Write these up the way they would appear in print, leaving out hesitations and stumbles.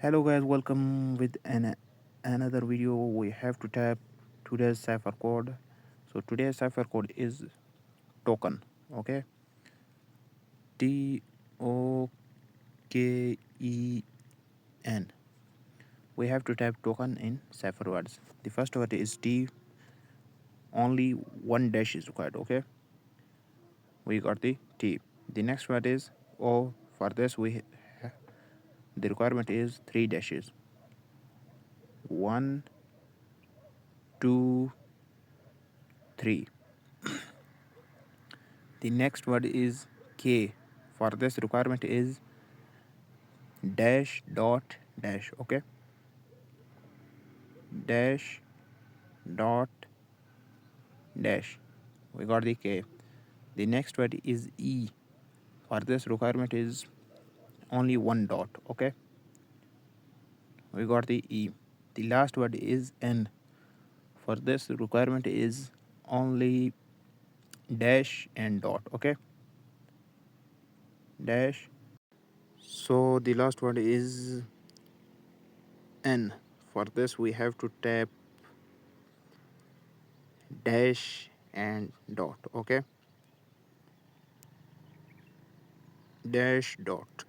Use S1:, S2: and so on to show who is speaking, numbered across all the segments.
S1: Hello guys, welcome with another video. We have to type today's cipher code. So today's cipher code is token. Okay, TOKEN. We have to type token in cipher words. The first word is T. Only one dash is required. Okay, we got the T. The next word is O. For this the requirement is three dashes. 1, 2, 3. The next word is K. For this requirement is dash dot dash. Okay, dash dot dash. We got the K. The next word is E. For this requirement is only one dot. Okay, we got the E. The last word is N. For this requirement is only dash and dot. Okay, dash. So the last word is N. For this we have to tap dash and dot. Okay, dash dot.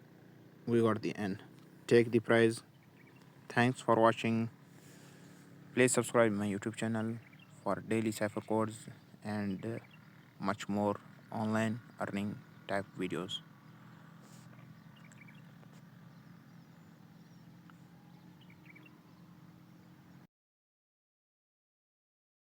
S1: We got the N. Take the prize. Thanks for watching. Please subscribe my YouTube channel for daily cipher codes and much more online earning type videos.